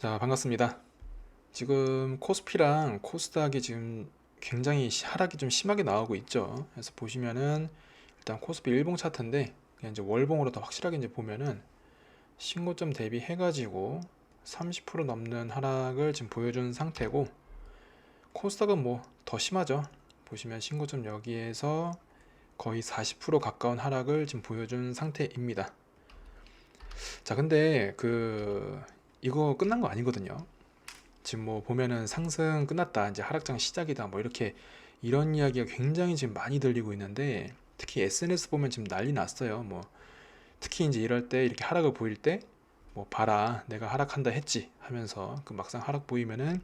자, 반갑습니다. 지금 코스피랑 코스닥이 지금 굉장히 하락이 좀 심하게 나오고 있죠. 그래서 보시면은 일단 코스피 일봉 차트인데 그냥 이제 월봉으로 더 확실하게 이제 보면은 신고점 대비해가지고 30% 넘는 하락을 지금 보여준 상태고, 코스닥은 뭐 더 심하죠. 보시면 신고점 여기에서 거의 40% 가까운 하락을 지금 보여준 상태입니다. 자, 근데 이거 끝난 거 아니거든요. 지금 뭐 보면은 상승 끝났다, 이제 하락장 시작이다, 뭐 이렇게 이런 이야기가 굉장히 지금 많이 들리고 있는데, 특히 SNS 보면 지금 난리 났어요. 뭐 특히 이제 이럴 때 이렇게 하락을 보일 때 뭐 봐라, 내가 하락한다 했지 하면서 그 막상 하락 보이면은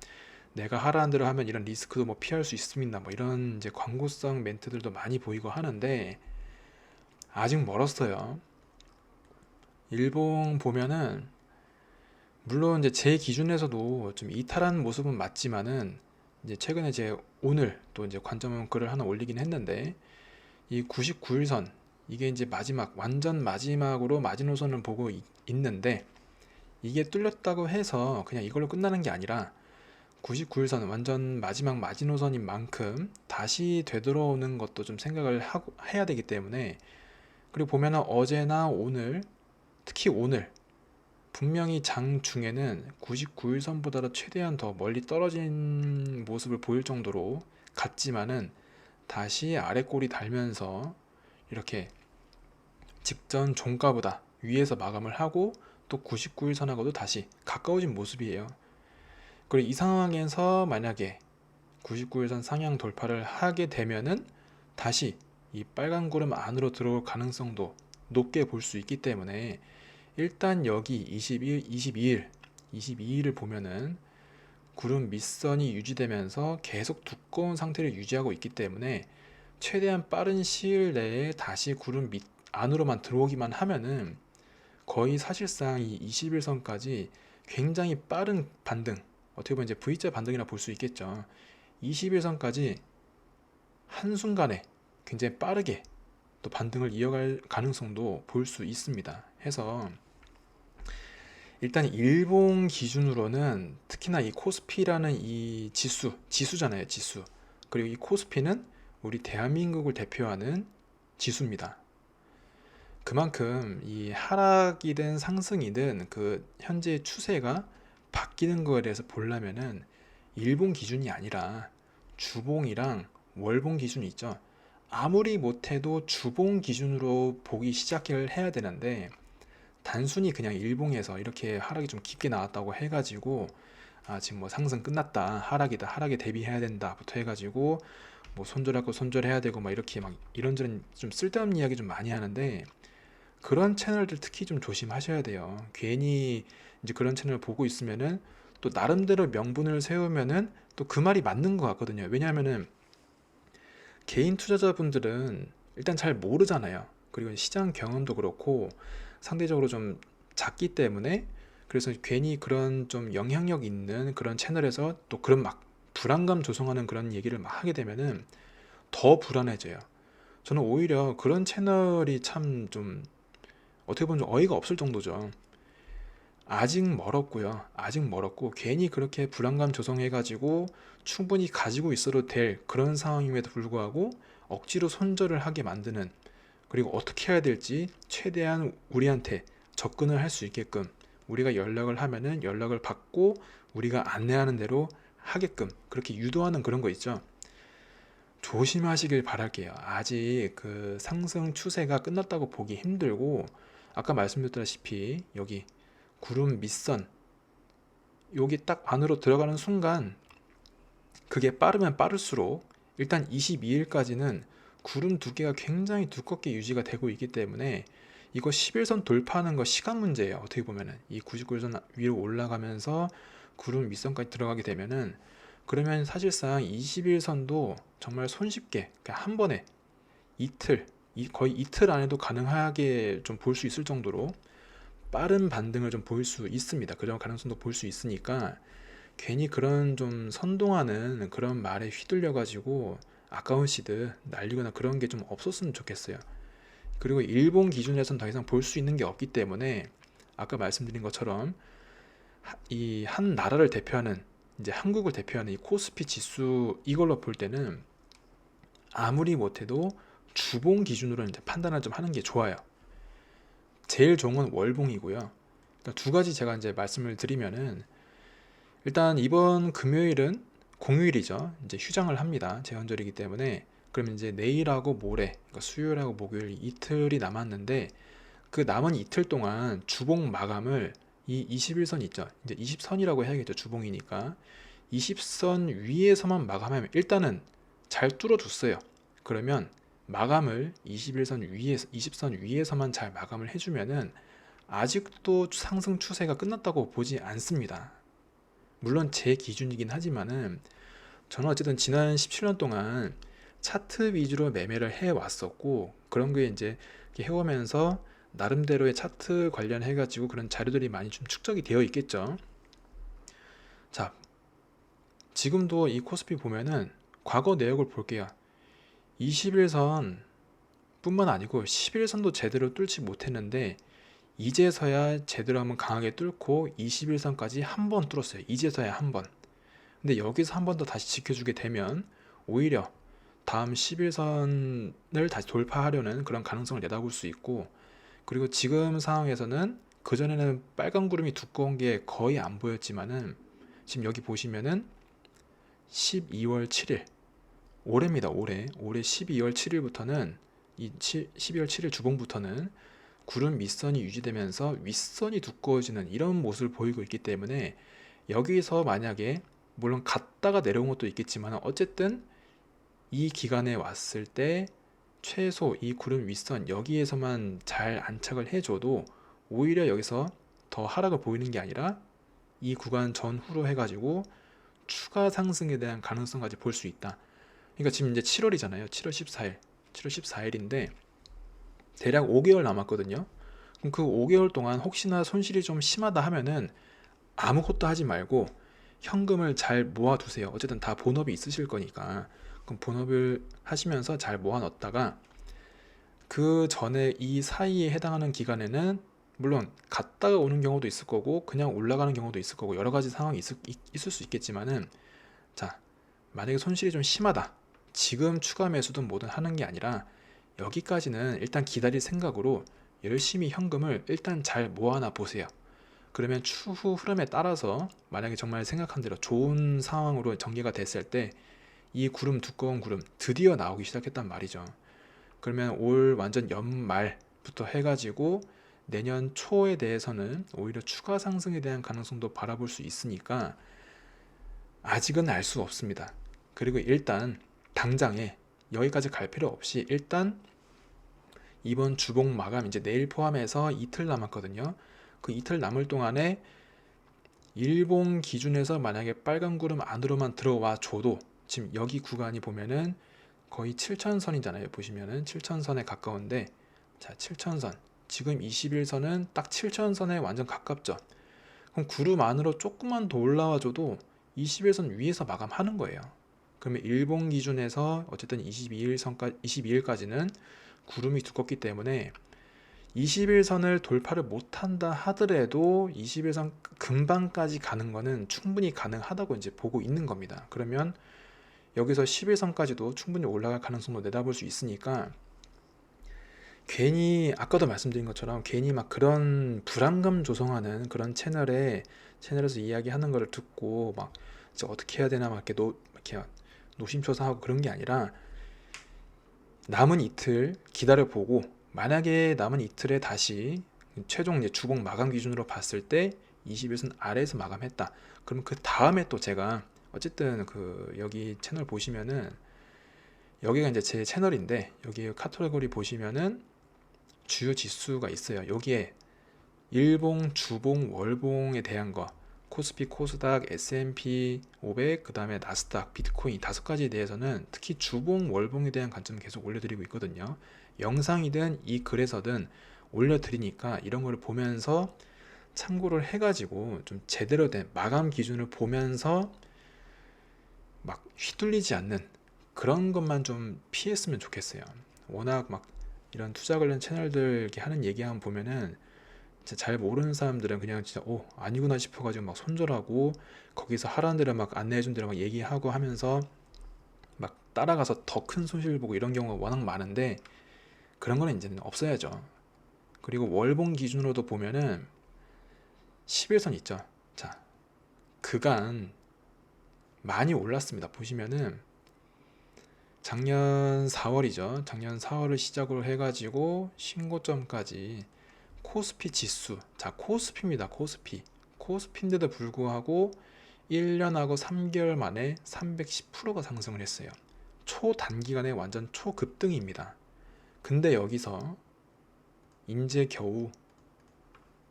내가 하라는 대로 하면 이런 리스크도 뭐 피할 수 있습니다, 뭐 이런 이제 광고성 멘트들도 많이 보이고 하는데 아직 멀었어요. 일봉 보면은 물론 이제 제 기준에서도 좀 이탈한 모습은 맞지만은, 이제 최근에 제 오늘 또 이제 관점 글을 하나 올리긴 했는데, 이 99일선 이게 이제 마지막, 완전 마지막으로 마지노선을 보고 있는데, 이게 뚫렸다고 해서 그냥 이걸로 끝나는 게 아니라 99일선 완전 마지막 마지노선인 만큼 다시 되돌아오는 것도 좀 생각을 해야 되기 때문에, 그리고 보면은 어제나 오늘, 특히 오늘 분명히 장중에는 99일선보다도 최대한 더 멀리 떨어진 모습을 보일 정도로 같지만은, 다시 아래 꼬리 달면서 이렇게 직전 종가보다 위에서 마감을 하고 또 99일선하고도 다시 가까워진 모습이에요. 그리고 이 상황에서 만약에 99일선 상향 돌파를 하게 되면은 다시 이 빨간 구름 안으로 들어올 가능성도 높게 볼 수 있기 때문에, 일단 여기 22일을 보면은 구름 밑선이 유지되면서 계속 두꺼운 상태를 유지하고 있기 때문에, 최대한 빠른 시일 내에 다시 구름 밑 안으로만 들어오기만 하면은 거의 사실상 이 21선까지 굉장히 빠른 반등, 어떻게 보면 이제 V자 반등이라 볼 수 있겠죠. 21선까지 한순간에 굉장히 빠르게 또 반등을 이어갈 가능성도 볼 수 있습니다. 해서 일단 일본 기준으로는 특히나 이 코스피라는 이 지수잖아요, 지수. 그리고 이 코스피는 우리 대한민국을 대표하는 지수입니다. 그만큼 이 하락이든 상승이든 그 현재 추세가 바뀌는 거에 대해서 보려면은 일본 기준이 아니라 주봉이랑 월봉 기준이 있죠. 아무리 못해도 주봉 기준으로 보기 시작을 해야 되는데, 단순히 그냥 일봉에서 이렇게 하락이 좀 깊게 나왔다고 해가지고 지금 뭐 상승 끝났다, 하락이다, 하락에 대비해야 된다부터 해가지고 뭐 손절할 거 손절해야 되고 막 이렇게 막 이런저런 좀 쓸데없는 이야기 좀 많이 하는데, 그런 채널들 특히 좀 조심하셔야 돼요. 괜히 이제 그런 채널 보고 있으면은 또 나름대로 명분을 세우면은 또 그 말이 맞는 것 같거든요. 왜냐하면은 개인 투자자분들은 일단 잘 모르잖아요. 그리고 시장 경험도 그렇고 상대적으로 좀 작기 때문에, 그래서 괜히 그런 좀 영향력 있는 그런 채널에서 또 그런 막 불안감 조성하는 그런 얘기를 막 하게 되면은 더 불안해져요. 저는 오히려 그런 채널이 참 좀 어떻게 보면 좀 어이가 없을 정도죠. 아직 멀었고요. 아직 멀었고 괜히 그렇게 불안감 조성해가지고 충분히 가지고 있어도 될 그런 상황임에도 불구하고 억지로 손절을 하게 만드는, 그리고 어떻게 해야 될지 최대한 우리한테 접근을 할 수 있게끔, 우리가 연락을 하면은 연락을 받고 우리가 안내하는 대로 하게끔 그렇게 유도하는 그런 거 있죠. 조심하시길 바랄게요. 아직 그 상승 추세가 끝났다고 보기 힘들고, 아까 말씀드렸다시피 여기 구름 밑선 여기 딱 안으로 들어가는 순간, 그게 빠르면 빠를수록 일단 22일까지는 구름 두께가 굉장히 두껍게 유지가 되고 있기 때문에 이거 11선 돌파하는 거 시간 문제예요. 어떻게 보면은 이 99선 위로 올라가면서 구름 밑선까지 들어가게 되면은, 그러면 사실상 21선도 정말 손쉽게 그냥 한 번에 이틀, 거의 이틀 안에도 가능하게 좀 볼 수 있을 정도로 빠른 반등을 좀 보일 수 있습니다. 그런 가능성도 볼 수 있으니까 괜히 그런 좀 선동하는 그런 말에 휘둘려 가지고 아까운 시드 날리거나 그런 게 좀 없었으면 좋겠어요. 그리고 일본 기준에서는 더 이상 볼 수 있는 게 없기 때문에 아까 말씀드린 것처럼 이 한 나라를 대표하는, 이제 한국을 대표하는 이 코스피 지수, 이걸로 볼 때는 아무리 못해도 주봉 기준으로 이제 판단을 좀 하는 게 좋아요. 제일 좋은 건 월봉이고요. 그러니까 두 가지 제가 이제 말씀을 드리면은, 일단 이번 금요일은 공휴일이죠. 이제 휴장을 합니다. 제헌절이기 때문에. 그러면 이제 내일하고 모레, 그러니까 수요일하고 목요일 이틀이 남았는데, 그 남은 이틀 동안 주봉 마감을, 이 21선 있죠. 이제 20선이라고 해야겠죠. 주봉이니까. 20선 위에서만 마감하면 일단은 잘 뚫어줬어요. 그러면 마감을 21선 위에서, 20선 위에서만 잘 마감을 해주면은 아직도 상승 추세가 끝났다고 보지 않습니다. 물론 제 기준이긴 하지만은, 저는 어쨌든 지난 17년 동안 차트 위주로 매매를 해 왔었고, 그런 게 이제 이렇게 해오면서 나름대로의 차트 관련해 가지고 그런 자료들이 많이 좀 축적이 되어 있겠죠. 자, 지금도 이 코스피 보면은 과거 내역을 볼게요. 21선 뿐만 아니고 11선도 제대로 뚫지 못했는데, 이제서야 제대로 한번 강하게 뚫고 21선까지 한 번 뚫었어요. 이제서야 한 번. 근데 여기서 한 번 더 다시 지켜주게 되면 오히려 다음 11선을 다시 돌파하려는 그런 가능성을 내다볼 수 있고, 그리고 지금 상황에서는, 그전에는 빨간 구름이 두꺼운 게 거의 안 보였지만은, 지금 여기 보시면은 12월 7일, 올해입니다. 올해 12월 7일부터는, 12월 7일 주봉부터는 구름 밑선이 유지되면서 윗선이 두꺼워지는 이런 모습을 보이고 있기 때문에, 여기서 만약에, 물론 갔다가 내려온 것도 있겠지만 어쨌든 이 기간에 왔을 때 최소 이 구름 윗선 여기에서만 잘 안착을 해줘도 오히려 여기서 더 하락을 보이는 게 아니라 이 구간 전후로 해가지고 추가 상승에 대한 가능성까지 볼 수 있다. 그러니까 지금 이제 7월이잖아요. 7월 14일인데 대략 5개월 남았거든요. 그럼 그 5개월 동안 혹시나 손실이 좀 심하다 하면은 아무것도 하지 말고 현금을 잘 모아두세요. 어쨌든 다 본업이 있으실 거니까. 그럼 본업을 하시면서 잘 모아놨다가, 그 전에 이 사이에 해당하는 기간에는 물론 갔다가 오는 경우도 있을 거고 그냥 올라가는 경우도 있을 거고 여러 가지 상황이 있을 수 있겠지만은, 자, 만약에 손실이 좀 심하다, 지금 추가 매수든 뭐든 하는 게 아니라 여기까지는 일단 기다릴 생각으로 열심히 현금을 일단 잘 모아놔 보세요. 그러면 추후 흐름에 따라서 만약에 정말 생각한 대로 좋은 상황으로 전개가 됐을 때 이 구름, 두꺼운 구름 드디어 나오기 시작했단 말이죠. 그러면 올 완전 연말부터 해가지고 내년 초에 대해서는 오히려 추가 상승에 대한 가능성도 바라볼 수 있으니까 아직은 알 수 없습니다. 그리고 일단 당장에 여기까지 갈 필요 없이 일단 이번 주봉 마감 이제 내일 포함해서 이틀 남았거든요. 그 이틀 남을 동안에 일봉 기준에서 만약에 빨간 구름 안으로만 들어와 줘도, 지금 여기 구간이 보면은 거의 7천선이잖아요. 보시면은 7천선에 가까운데, 자, 7천선. 지금 21선은 딱 7천선에 완전 가깝죠. 그럼 구름 안으로 조금만 더 올라와 줘도 21선 위에서 마감하는 거예요. 그러면 일본 기준에서 어쨌든 22일까지는 구름이 두껍기 때문에 21선을 돌파를 못한다 하더라도 21선 근방까지 가는 거는 충분히 가능하다고 이제 보고 있는 겁니다. 그러면 여기서 11선까지도 충분히 올라갈 가능성도 내다볼 수 있으니까, 괜히 아까도 말씀드린 것처럼 괜히 막 그런 불안감 조성하는 그런 채널에서 이야기하는 거를 듣고 막 이제 어떻게 해야 되나 막 이렇게 노심초사하고 그런 게 아니라, 남은 이틀 기다려보고 만약에 남은 이틀에 다시 최종 이제 주봉 마감 기준으로 봤을 때 21선 아래에서 마감했다. 그럼 그 다음에 또 제가 어쨌든 그 여기 채널 보시면은, 여기가 이제 제 채널인데 여기 카테고리 보시면은 주요 지수가 있어요. 여기에 일봉, 주봉, 월봉에 대한 거, 코스피, 코스닥, S&P 500, 그 다음에 나스닥, 비트코인 5가지에 대해서는 특히 주봉, 월봉에 대한 관점을 계속 올려드리고 있거든요. 영상이든 이 글에서든 올려드리니까 이런 걸 보면서 참고를 해가지고 좀 제대로 된 마감 기준을 보면서 막 휘둘리지 않는 그런 것만 좀 피했으면 좋겠어요. 워낙 막 이런 투자 관련 채널들 이렇게 하는 얘기하면 보면은 진짜 잘 모르는 사람들은 그냥 진짜 아니구나 싶어가지고 막 손절하고 거기서 하라는 대로 막 안내해준 대로 막 얘기하고 하면서 막 따라가서 더 큰 손실 보고 이런 경우가 워낙 많은데 그런 거는 이제는 없어야죠. 그리고 월봉 기준으로도 보면은 11선 있죠. 자, 그간 많이 올랐습니다. 보시면은 작년 4월이죠. 작년 4월을 시작으로 해가지고 신고점까지 코스피 지수, 자 코스피입니다. 코스피인데도 불구하고 1년하고 3개월 만에 310%가 상승을 했어요. 초단기간에 완전 초급등입니다. 근데 여기서 이제 겨우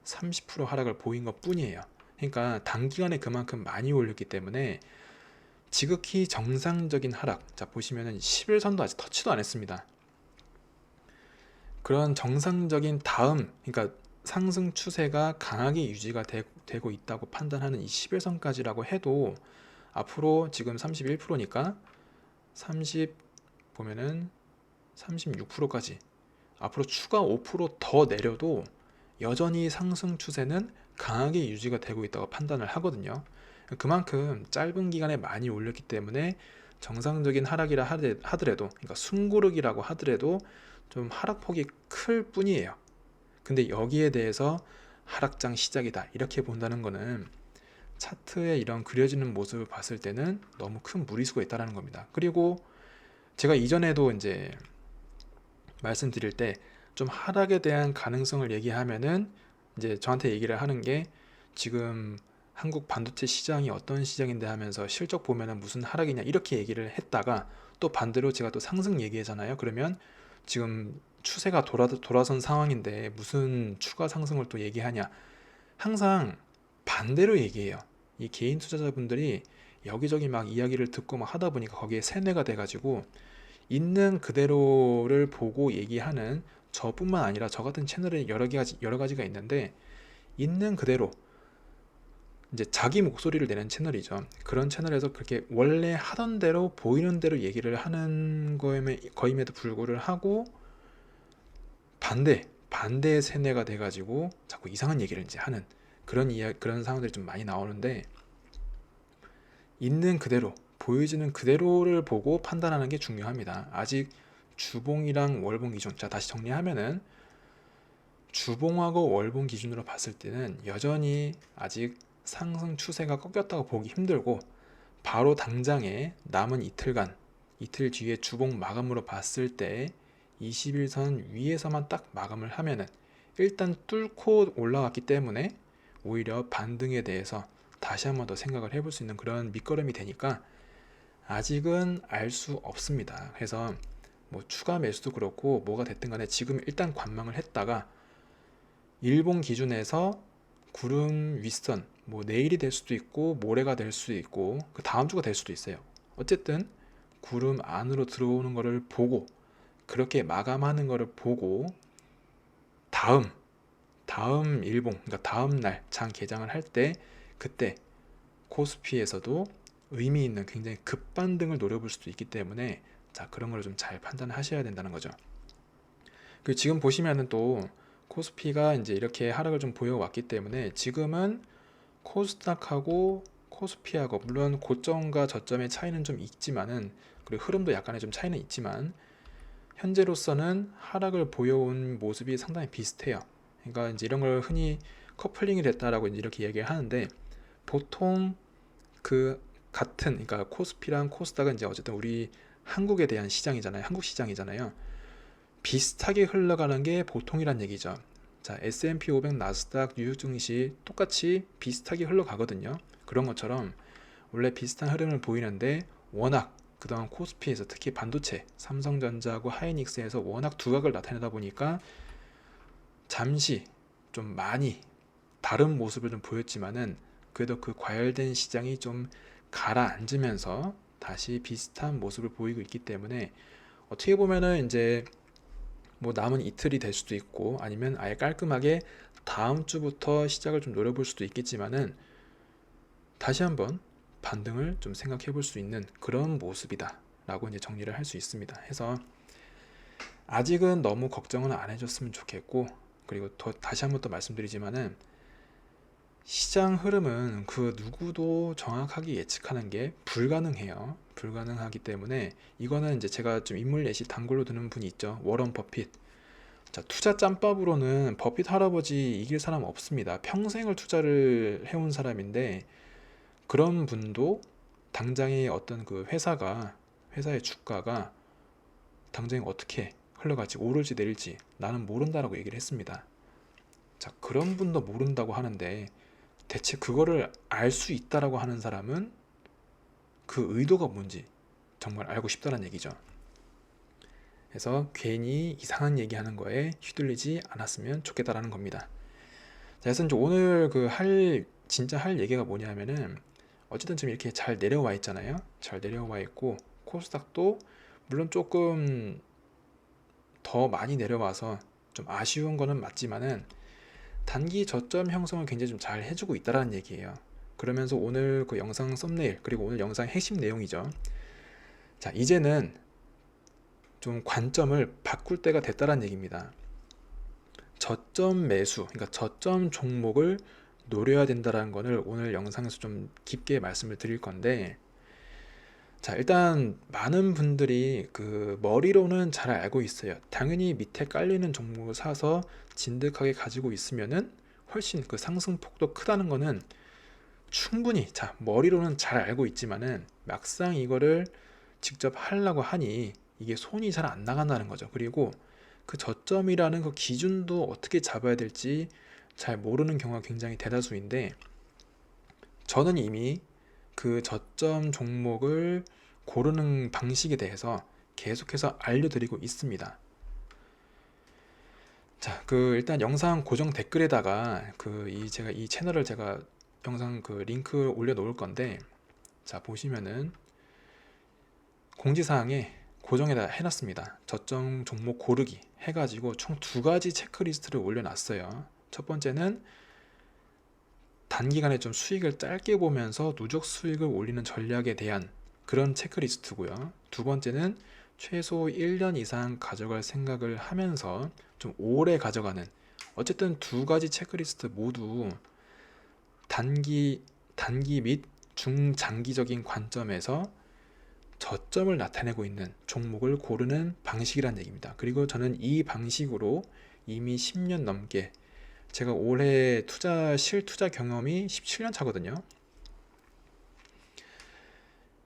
30% 하락을 보인 것 뿐이에요. 그러니까 단기간에 그만큼 많이 올렸기 때문에 지극히 정상적인 하락, 자 보시면은 11선도 아직 터치도 안 했습니다. 그런 정상적인 다음, 그러니까 상승 추세가 강하게 유지가 되고 있다고 판단하는 이 11선까지라고 해도 앞으로 지금 31%니까 30 보면은 36%까지 앞으로 추가 5%더 내려도 여전히 상승 추세는 강하게 유지가 되고 있다고 판단을 하거든요. 그만큼 짧은 기간에 많이 올렸기 때문에 정상적인 하락이라 하더라도, 그러니까 숨고르기라고 하더라도 좀 하락폭이 클 뿐이에요. 근데 여기에 대해서 하락장 시작이다 이렇게 본다는 거는 차트에 이런 그려지는 모습을 봤을 때는 너무 큰 무리수가 있다는 겁니다. 그리고 제가 이전에도 이제 말씀드릴 때 좀 하락에 대한 가능성을 얘기하면은 이제 저한테 얘기를 하는 게 지금 한국 반도체 시장이 어떤 시장인데 하면서 실적 보면은 무슨 하락이냐 이렇게 얘기를 했다가 또 반대로 제가 또 상승 얘기하잖아요. 그러면 지금 추세가 돌아선 상황인데 무슨 추가 상승을 또 얘기하냐. 항상 반대로 얘기해요. 이 개인 투자자분들이 여기저기 막 이야기를 듣고 막 하다 보니까 거기에 세뇌가 돼가지고 있는 그대로를 보고 얘기하는 저뿐만 아니라 저 같은 채널에 여러 가지가 있는데 있는 그대로 이제 자기 목소리를 내는 채널이죠. 그런 채널에서 그렇게 원래 하던 대로 보이는 대로 얘기를 하는 거임에도 불구를 하고 반대의 세뇌가 돼가지고 자꾸 이상한 얘기를 이제 하는 그런 상황들이 좀 많이 나오는데 있는 그대로 보여지는 그대로를 보고 판단하는 게 중요합니다. 아직 주봉이랑 월봉 기준, 자 다시 정리하면은 주봉하고 월봉 기준으로 봤을 때는 여전히 아직 상승 추세가 꺾였다고 보기 힘들고 바로 당장에 남은 이틀 뒤에 주봉 마감으로 봤을 때 21선 위에서만 딱 마감을 하면은 일단 뚫고 올라왔기 때문에 오히려 반등에 대해서 다시 한번 더 생각을 해볼 수 있는 그런 밑거름이 되니까 아직은 알 수 없습니다. 그래서 뭐 추가 매수도 그렇고 뭐가 됐든 간에 지금 일단 관망을 했다가 일본 기준에서 구름 윗선, 뭐 내일이 될 수도 있고 모레가 될 수도 있고 그 다음 주가 될 수도 있어요. 어쨌든 구름 안으로 들어오는 거를 보고 그렇게 마감하는 거를 보고 다음 일봉, 그러니까 다음 날 장 개장을 할 때 그때 코스피에서도 의미 있는 굉장히 급반등을 노려볼 수도 있기 때문에 자 그런 걸 좀 잘 판단하셔야 된다는 거죠. 그 지금 보시면은 또 코스피가 이제 이렇게 하락을 좀 보여왔기 때문에 지금은 코스닥하고 코스피하고 물론 고점과 저점의 차이는 좀 있지만은 그리고 흐름도 약간의 좀 차이는 있지만 현재로서는 하락을 보여온 모습이 상당히 비슷해요. 그러니까 이제 이런 걸 흔히 커플링이 됐다라고 이제 이렇게 얘기를 하는데 보통 그 같은 그러니까 코스피랑 코스닥은 이제 어쨌든 우리 한국에 대한 시장이잖아요. 한국 시장이잖아요. 비슷하게 흘러가는 게 보통이란 얘기죠. 자, S&P 500, 나스닥, 뉴욕 증시 똑같이 비슷하게 흘러가거든요. 그런 것처럼 원래 비슷한 흐름을 보이는데 워낙 그동안 코스피에서 특히 반도체, 삼성전자하고 하이닉스에서 워낙 두각을 나타내다 보니까 잠시 좀 많이 다른 모습을 좀 보였지만은 그래도 그 과열된 시장이 좀 가라앉으면서 다시 비슷한 모습을 보이고 있기 때문에 어떻게 보면은 이제 뭐 남은 이틀이 될 수도 있고 아니면 아예 깔끔하게 다음 주부터 시작을 좀 노려볼 수도 있겠지만은 다시 한번 반등을 좀 생각해 볼 수 있는 그런 모습이다 라고 이제 정리를 할 수 있습니다. 해서 아직은 너무 걱정은 안 해줬으면 좋겠고 그리고 다시 한번 또 말씀드리지만은 시장 흐름은 그 누구도 정확하게 예측하는 게 불가능해요. 불가능하기 때문에 이거는 이제 제가 좀 인물 예시 단골로 드는 분이 있죠. 워런 버핏. 자, 투자 짬밥으로는 버핏 할아버지 이길 사람 없습니다. 평생을 투자를 해온 사람인데 그런 분도 당장의 어떤 그 회사의 주가가 당장에 어떻게 흘러갈지 오를지 내릴지 나는 모른다라고 얘기를 했습니다. 자, 그런 분도 모른다고 하는데 대체 그거를 알 수 있다라고 하는 사람은 그 의도가 뭔지 정말 알고 싶다는 얘기죠. 그래서 괜히 이상한 얘기하는 거에 휘둘리지 않았으면 좋겠다라는 겁니다. 자, 그래서 이제 오늘 진짜 할 얘기가 뭐냐면은 어쨌든 지금 이렇게 잘 내려와 있잖아요. 잘 내려와 있고 코스닥도 물론 조금 더 많이 내려와서 좀 아쉬운 거는 맞지만은 단기 저점 형성을 굉장히 좀 잘 해주고 있다라는 얘기예요. 그러면서 오늘 그 영상 썸네일 그리고 오늘 영상 핵심 내용이죠. 자, 이제는 좀 관점을 바꿀 때가 됐다라는 얘기입니다. 저점 매수, 그러니까 저점 종목을 노려야 된다라는 것을 오늘 영상에서 좀 깊게 말씀을 드릴 건데, 자, 일단 많은 분들이 그 머리로는 잘 알고 있어요. 당연히 밑에 깔리는 종목을 사서 진득하게 가지고 있으면은 훨씬 그 상승폭도 크다는 거는 충분히 자 머리로는 잘 알고 있지만은 막상 이거를 직접 하려고 하니 이게 손이 잘 안 나간다는 거죠. 그리고 그 저점이라는 그 기준도 어떻게 잡아야 될지 잘 모르는 경우가 굉장히 대다수인데, 저는 이미 그 저점 종목을 고르는 방식에 대해서 계속해서 알려드리고 있습니다. 자, 그 일단 영상 고정 댓글에다가 제가 이 채널을 제가 영상 그 링크 올려 놓을 건데, 자 보시면은 공지사항에 고정에다 해놨습니다. 저점 종목 고르기 해가지고 총 2가지 체크리스트를 올려놨어요. 첫 번째는 단기간에 좀 수익을 짧게 보면서 누적 수익을 올리는 전략에 대한 그런 체크리스트고요. 두 번째는 최소 1년 이상 가져갈 생각을 하면서 좀 오래 가져가는, 어쨌든 2가지 체크리스트 모두 단기 및 중장기적인 관점에서 저점을 나타내고 있는 종목을 고르는 방식이란 얘기입니다. 그리고 저는 이 방식으로 이미 10년 넘게, 제가 올해 실투자 경험이 17년 차거든요.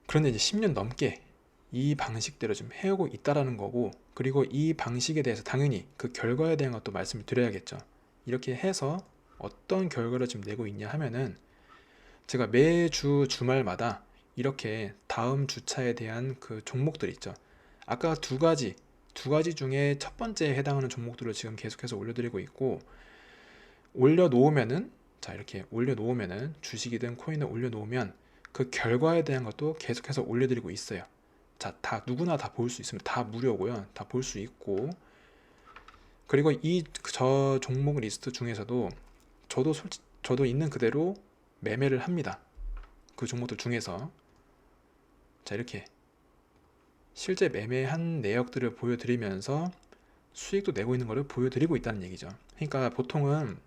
그런데 이제 10년 넘게 이 방식대로 좀 해오고 있다라는 거고, 그리고 이 방식에 대해서 당연히 그 결과에 대한 것도 말씀을 드려야겠죠. 이렇게 해서 어떤 결과를 지금 내고 있냐 하면은, 제가 매주 주말마다 이렇게 다음 주차에 대한 그 종목들 있죠. 아까 두 가지 중에 첫 번째에 해당하는 종목들을 지금 계속해서 올려드리고 있고, 올려놓으면은, 자 이렇게 올려놓으면은 주식이든 코인을 올려놓으면 그 결과에 대한 것도 계속해서 올려드리고 있어요. 자, 다 누구나 다 볼 수 있습니다. 다 무료고요. 다 볼 수 있고, 그리고 저 종목 리스트 중에서도 저도 있는 그대로 매매를 합니다. 그 종목들 중에서. 자, 이렇게 실제 매매한 내역들을 보여드리면서 수익도 내고 있는 것을 보여드리고 있다는 얘기죠. 그러니까 보통은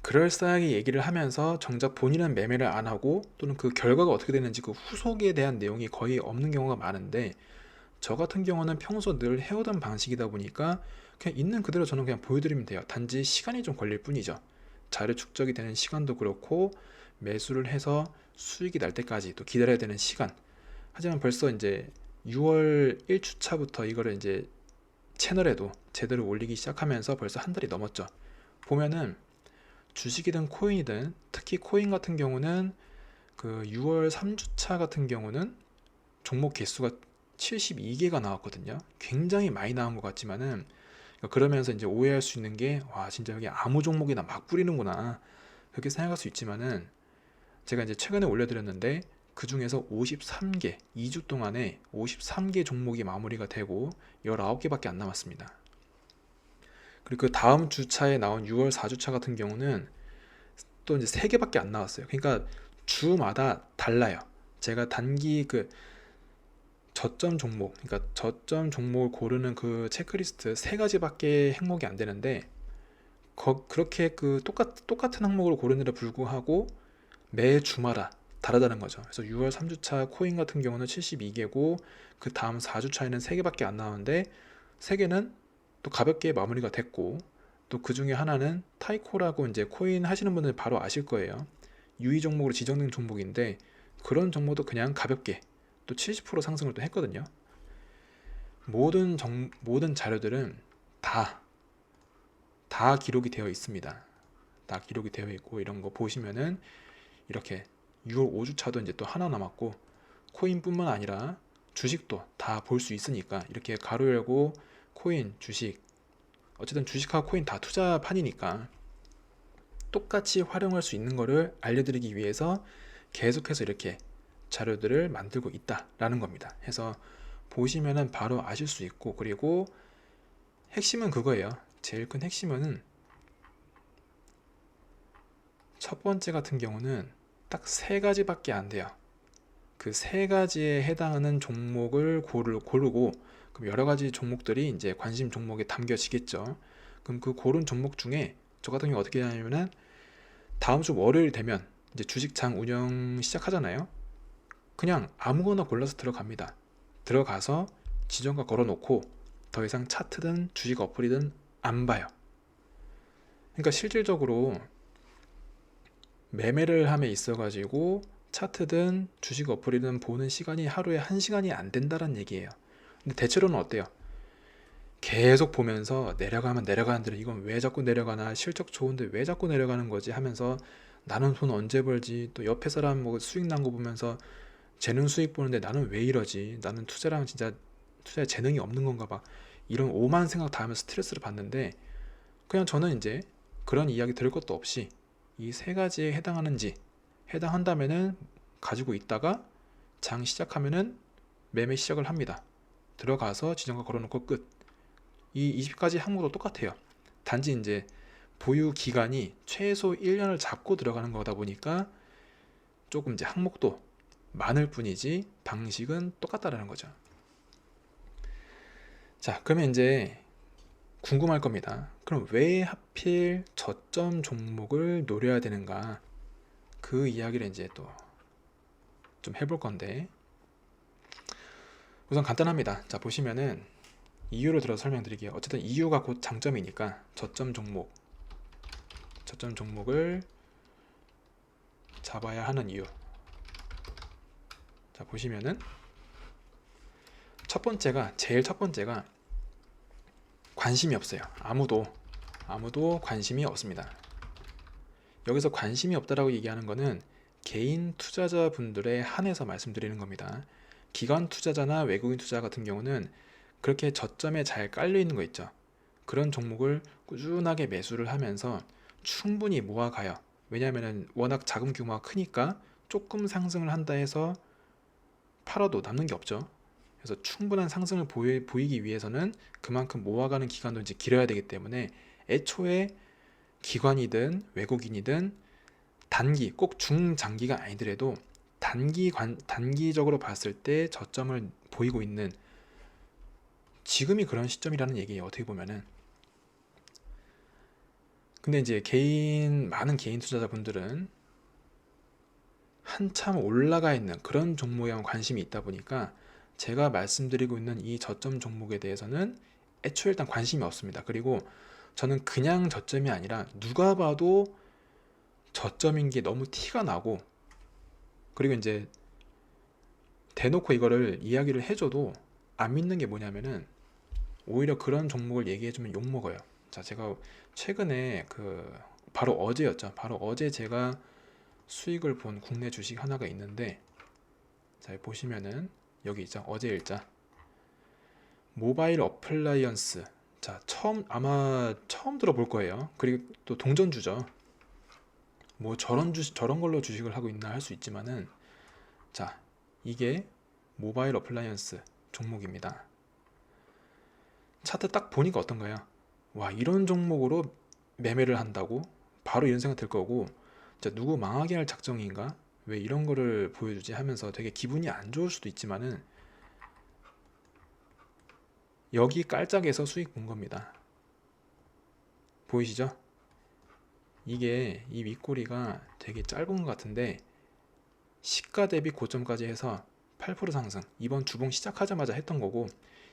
그럴싸하게 얘기를 하면서 정작 본인은 매매를 안 하고, 또는 그 결과가 어떻게 되는지 그 후속에 대한 내용이 거의 없는 경우가 많은데, 저 같은 경우는 평소 늘 해오던 방식이다 보니까 그냥 있는 그대로 저는 그냥 보여드리면 돼요. 단지 시간이 좀 걸릴 뿐이죠. 자료 축적이 되는 시간도 그렇고, 매수를 해서 수익이 날 때까지 또 기다려야 되는 시간. 하지만 벌써 이제 6월 1주차부터 이거를 이제 채널에도 제대로 올리기 시작하면서 벌써 한 달이 넘었죠. 보면은 주식이든 코인이든, 특히 코인 같은 경우는 그 6월 3주차 같은 경우는 종목 개수가 72개가 나왔거든요. 굉장히 많이 나온 것 같지만은, 그러면서 이제 오해할 수 있는 게, 와 진짜 여기 아무 종목이나 막 뿌리는구나 그렇게 생각할 수 있지만은, 제가 이제 최근에 올려드렸는데 그 중에서 53개, 2주 동안에 53개 종목이 마무리가 되고 19개밖에 안 남았습니다. 그리고 그 다음 주차에 나온 6월 4주차 같은 경우는 또 이제 3개밖에 안 나왔어요. 그러니까 주마다 달라요. 제가 단기 그 저점 종목, 그러니까 저점 종목을 고르는 그 체크리스트 3가지밖에 행목이 안 되는데, 그렇게 그 똑같은 항목을 고르는데 불구하고 매 주마다 다르다는 거죠. 그래서 6월 3주차 코인 같은 경우는 72개고 그 다음 4주차에는 3개밖에 안 나오는데 3개는 또 가볍게 마무리가 됐고, 또 그 중에 하나는 타이코라고 이제 코인 하시는 분들 바로 아실 거예요. 유의 종목으로 지정된 종목인데 그런 종목도 그냥 가볍게 또 70% 상승을 또 했거든요. 모든 자료들은 다 기록이 되어 있습니다. 다 기록이 되어 있고, 이런 거 보시면은 이렇게 6월 5주차도 이제 또 하나 남았고, 코인뿐만 아니라 주식도 다 볼 수 있으니까, 이렇게 가로 열고 코인, 주식, 어쨌든 주식하고 코인 다 투자판이니까 똑같이 활용할 수 있는 거를 알려드리기 위해서 계속해서 이렇게 자료들을 만들고 있다라는 겁니다. 해서 보시면은 바로 아실 수 있고, 그리고 핵심은 그거예요. 제일 큰 핵심은 첫 번째 같은 경우는 딱 3가지밖에 안 돼요. 그 3가지에 해당하는 종목을 고르고, 그럼 여러 가지 종목들이 이제 관심 종목에 담겨지겠죠. 그럼 그 고른 종목 중에 저 같은 경우 어떻게 하냐면은 다음 주 월요일 되면 이제 주식장 운영 시작하잖아요. 그냥 아무거나 골라서 들어갑니다. 들어가서 지정가 걸어놓고 더 이상 차트든 주식 어플이든 안 봐요. 그러니까 실질적으로 매매를 함에 있어가지고 차트든 주식 어플이든 보는 시간이 하루에 1시간이 안 된다는 얘기예요. 근데 대체로는 어때요? 계속 보면서 내려가면 내려가는 대로 이건 왜 자꾸 내려가나, 실적 좋은데 왜 자꾸 내려가는 거지 하면서 나는 돈 언제 벌지, 또 옆에 사람 뭐 수익 난 거 보면서 쟤는 수익 보는데 나는 왜 이러지, 나는 투자랑 진짜 투자에 재능이 없는 건가 봐, 이런 오만 생각 다 하면서 스트레스를 받는데, 그냥 저는 이제 그런 이야기 들을 것도 없이 이 3가지에 해당하는지, 해당한다면은 가지고 있다가 장 시작하면은 매매 시작을 합니다. 들어가서 지정가 걸어놓고 끝. 이 20가지 항목도 똑같아요. 단지 이제 보유 기간이 최소 1년을 잡고 들어가는 거다 보니까 조금 이제 항목도 많을 뿐이지 방식은 똑같다라는 거죠. 자, 그러면 이제 궁금할 겁니다. 그럼 왜 하필 저점 종목을 노려야 되는가? 그 이야기를 이제 또 좀 해볼 건데, 우선 간단합니다. 자, 보시면은 이유를 들어 설명드릴게요. 어쨌든 이유가 곧 장점이니까 저점 종목을 잡아야 하는 이유. 자, 보시면은 제일 첫 번째가 관심이 없어요. 아무도 관심이 없습니다. 여기서 관심이 없다라고 얘기하는 거는 개인 투자자분들에 한해서 말씀드리는 겁니다. 기관 투자자나 외국인 투자 같은 경우는 그렇게 저점에 잘 깔려 있는 거 있죠. 그런 종목을 꾸준하게 매수를 하면서 충분히 모아가요. 왜냐하면 워낙 자금 규모가 크니까 조금 상승을 한다 해서 팔아도 남는 게 없죠. 그래서 충분한 상승을 보이기 위해서는 그만큼 모아가는 기간도 이제 길어야 되기 때문에 애초에 기관이든 외국인이든 단기, 꼭 중장기가 아니더라도 단기적으로 봤을 때 저점을 보이고 있는 지금이 그런 시점이라는 얘기예요. 어떻게 보면은. 근데 이제 많은 개인 투자자분들은 한참 올라가 있는 그런 종목에만 관심이 있다 보니까 제가 말씀드리고 있는 이 저점 종목에 대해서는 애초에 일단 관심이 없습니다. 그리고 저는 그냥 저점이 아니라 누가 봐도 저점인 게 너무 티가 나고, 그리고 이제 대놓고 이거를 이야기를 해줘도 안 믿는 게 뭐냐면은 오히려 그런 종목을 얘기해주면 욕먹어요. 자, 제가 최근에 바로 어제였죠. 바로 어제 제가 수익을 본 국내 주식 하나가 있는데, 자, 보시면은 여기 있죠. 어제 일자 모바일 어플라이언스. 자, 아마 처음 들어볼 거예요. 그리고 또 동전주죠. 뭐 저런 걸로 주식을 하고 있나 할 수 있지만은, 자, 이게 모바일 어플라이언스 종목입니다. 차트 딱 보니까 어떤가요? 와, 이런 종목으로 매매를 한다고? 바로 이런 생각 들 거고, 진짜 누구 망하게 할 작정인가? 왜 이런 거를 보여주지 하면서 되게 기분이 안 좋을 수도 있지만은, 여기 깔짝에서 수익 본 겁니다. 보이시죠? 이게 이 윗꼬리가 되게 짧은 것 같은데 시가 대비 고점까지 해서 8% 상승, 이번 주봉 시작하자마자 했던 거고,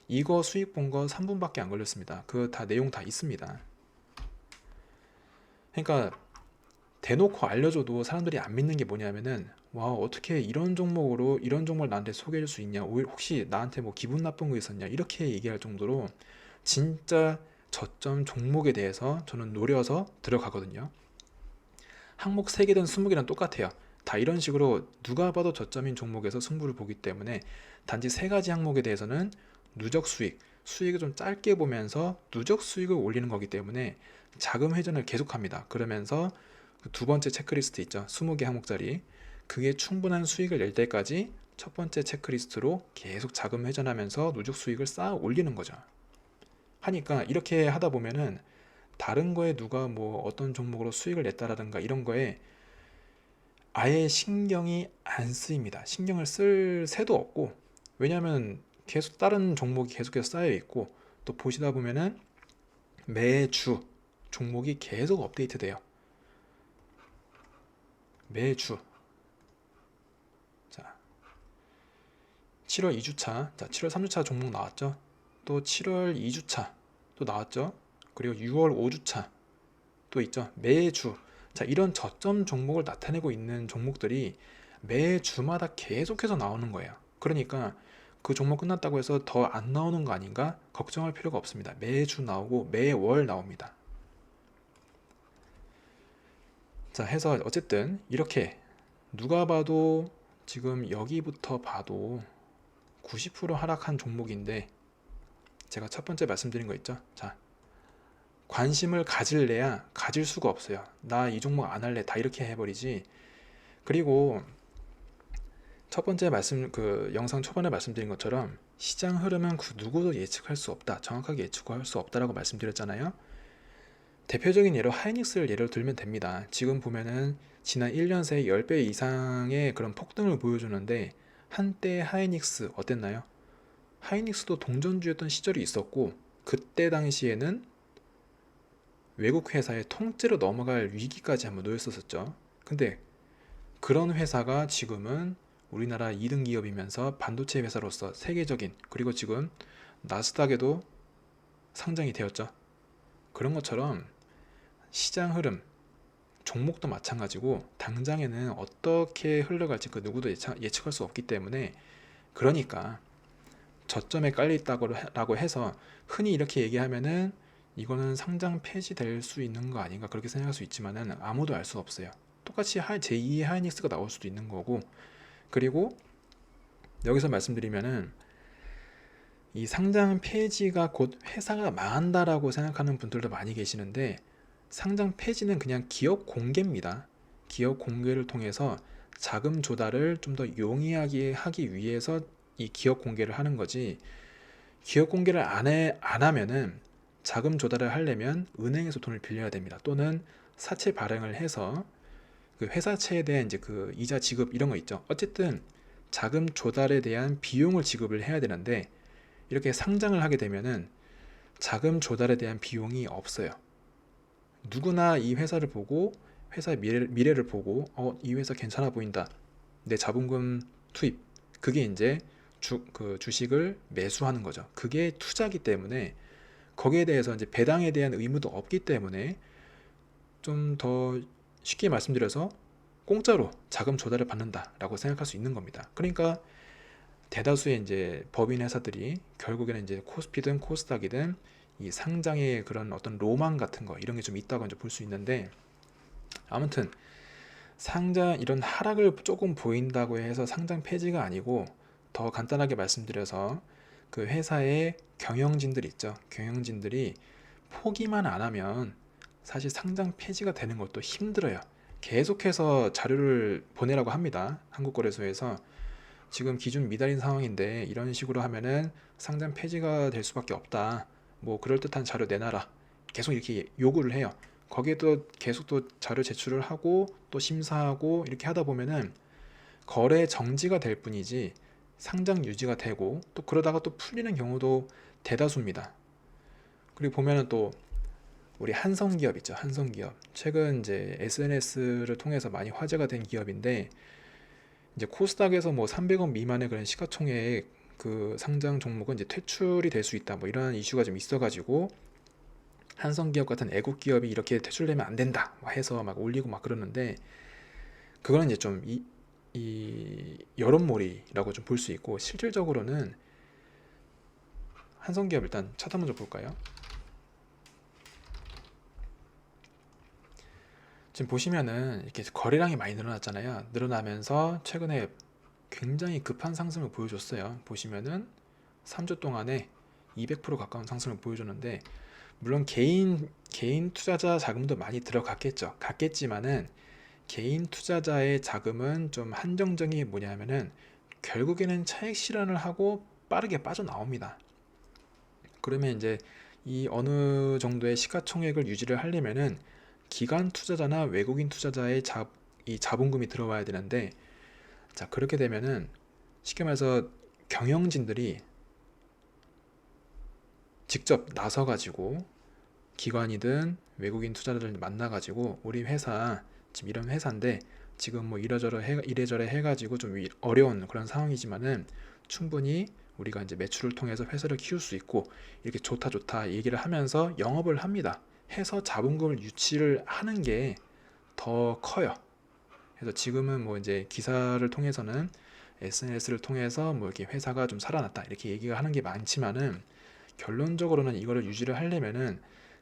이거 수익 본 거 3분밖에 안 걸렸습니다. 그 다 내용 다 있습니다. 그러니까 대놓고 알려줘도 사람들이 안 믿는 게 뭐냐면은, 와, 어떻게 이런 종목으로 이런 종목을 나한테 소개해줄 수 있냐, 혹시 나한테 뭐 기분 나쁜 거 있었냐, 이렇게 얘기할 정도로 진짜 저점 종목에 대해서 저는 노려서 들어가거든요. 항목 3개든 20개든 똑같아요. 다 이런 식으로 누가 봐도 저점인 종목에서 승부를 보기 때문에, 단지 3가지 항목에 대해서는 누적 수익을 좀 짧게 보면서 누적 수익을 올리는 거기 때문에 자금 회전을 계속합니다. 그러면서 그 두 번째 체크리스트 있죠, 20개 항목짜리, 그게 충분한 수익을 낼 때까지 첫 번째 체크리스트로 계속 자금 회전하면서 누적 수익을 쌓아 올리는 거죠. 하니까 이렇게 하다 보면은 다른 거에 누가 뭐 어떤 종목으로 수익을 냈다라든가 이런 거에 아예 신경이 안 쓰입니다. 신경을 쓸 새도 없고, 왜냐하면 계속 다른 종목이 계속해서 쌓여 있고, 또 보시다 보면은 매주 종목이 계속 업데이트 돼요. 매주. 자, 7월 2주차, 자, 7월 3주차 종목 나왔죠. 또 7월 2주차 또 나왔죠. 그리고 6월 5주차 또 있죠. 매주. 자, 이런 저점 종목을 나타내고 있는 종목들이 매주마다 계속해서 나오는 거예요. 그러니까 그 종목 끝났다고 해서 더 안 나오는 거 아닌가 걱정할 필요가 없습니다. 매주 나오고 매월 나옵니다. 자, 해서 어쨌든 이렇게 누가 봐도 지금 여기부터 봐도 90% 하락한 종목인데, 제가 첫 번째 말씀드린 거 있죠. 자, 관심을 가질래야 가질 수가 없어요. 나 이 종목 안 할래, 다 이렇게 해버리지. 그리고 첫 번째 그 영상 초반에 말씀드린 것처럼 시장 흐름은 그 누구도 예측할 수 없다, 정확하게 예측할 수 없다라고 말씀드렸잖아요. 대표적인 예로 하이닉스를 예를 들면 됩니다. 지금 보면은 지난 1년 새에 10배 이상의 그런 폭등을 보여주는데, 한때 하이닉스 어땠나요? 하이닉스도 동전주였던 시절이 있었고, 그때 당시에는 외국 회사의 통째로 넘어갈 위기까지 한번 놓였었죠. 근데 그런 회사가 지금은 우리나라 2등 기업이면서 반도체 회사로서 세계적인, 그리고 지금 나스닥에도 상장이 되었죠. 그런 것처럼 시장 흐름, 종목도 마찬가지고 당장에는 어떻게 흘러갈지 그 누구도 예측할 수 없기 때문에, 그러니까 저점에 깔려 있다고 해서 흔히 이렇게 얘기하면은 이거는 상장 폐지될 수 있는 거 아닌가 그렇게 생각할 수 있지만은 아무도 알 수 없어요. 똑같이 제2의 하이닉스가 나올 수도 있는 거고, 그리고 여기서 말씀드리면은 이 상장 폐지가 곧 회사가 망한다라고 생각하는 분들도 많이 계시는데, 상장 폐지는 그냥 기업 공개입니다. 기업 공개를 통해서 자금 조달을 좀 더 용이하게 하기 위해서 이 기업 공개를 하는 거지, 기업 공개를 안 하면은 자금 조달을 하려면 은행에서 돈을 빌려야 됩니다. 또는 사채 발행을 해서 그 회사채에 대한 이제 그 이자 지급 이런 거 있죠. 어쨌든 자금 조달에 대한 비용을 지급을 해야 되는데, 이렇게 상장을 하게 되면은 자금 조달에 대한 비용이 없어요. 누구나 이 회사를 보고, 회사의 미래를 보고, 이 회사 괜찮아 보인다, 내 자본금 투입, 그게 이제 그 주식을 매수하는 거죠. 그게 투자기 때문에 거기에 대해서 이제 배당에 대한 의무도 없기 때문에, 좀 더 쉽게 말씀드려서 공짜로 자금 조달을 받는다라고 생각할 수 있는 겁니다. 그러니까 대다수의 이제 법인 회사들이 결국에는 이제 코스피든 코스닥이든 이 상장의 그런 어떤 로망 같은 거 이런 게 좀 있다고 이제 볼 수 있는데, 아무튼 상장 이런 하락을 조금 보인다고 해서 상장 폐지가 아니고, 더 간단하게 말씀드려서 그 회사의 경영진들 있죠. 경영진들이 포기만 안 하면 사실 상장 폐지가 되는 것도 힘들어요. 계속해서 자료를 보내라고 합니다. 한국거래소에서 지금 기준 미달인 상황인데 이런 식으로 하면은 상장 폐지가 될 수밖에 없다, 뭐 그럴듯한 자료 내놔라, 계속 이렇게 요구를 해요. 거기에도 계속 또 자료 제출을 하고 또 심사하고 이렇게 하다 보면은 거래 정지가 될 뿐이지 상장 유지가 되고, 또 그러다가 또 풀리는 경우도 대다수입니다. 그리고 보면은 또 우리 한성기업 있죠. 한성기업. 최근 이제 SNS를 통해서 많이 화제가 된 기업인데 이제 코스닥에서 뭐 300원 미만의 그런 시가총액 그 상장 종목은 이제 퇴출이 될 수 있다. 뭐 이런 이슈가 좀 있어가지고 한성기업 같은 애국 기업이 이렇게 퇴출되면 안 된다 막 해서 막 올리고 막 그러는데 그거는 이제 좀 이 여론몰이라고 좀 볼 수 있고 실질적으로는 한성기업 일단 차트 먼저 볼까요? 지금 보시면은 이렇게 거래량이 많이 늘어났잖아요. 늘어나면서 최근에 굉장히 급한 상승을 보여줬어요. 보시면은 3주 동안에 200% 가까운 상승을 보여줬는데 물론 개인 투자자 자금도 많이 들어갔겠죠. 갔겠지만은 개인 투자자의 자금은 좀 한정적인 게 뭐냐면은 결국에는 차익 실현을 하고 빠르게 빠져나옵니다. 그러면 이제 이 어느 정도의 시가총액을 유지를 하려면은 기관 투자자나 외국인 투자자의 이 자본금이 들어와야 되는데 자 그렇게 되면은 쉽게 말해서 경영진들이 직접 나서 가지고 기관이든 외국인 투자자들 만나 가지고 우리 회사 지금 이런 회사인데 지금 뭐 이래저래 해가지고 좀 어려운 그런 상황이지만은 충분히 우리가 이제 매출을 통해서 회사를 키울 수 있고 이렇게 좋다 좋다 얘기를 하면서 영업을 합니다. 해서 자본금을 유치를 하는 게 더 커요. 그래서 지금은 뭐 이제 기사를 통해서는 SNS를 통해서 뭐 이렇게 회사가 좀 살아났다 이렇게 얘기가 하는 게 많지만은 결론적으로는 이거를 유지를 하려면은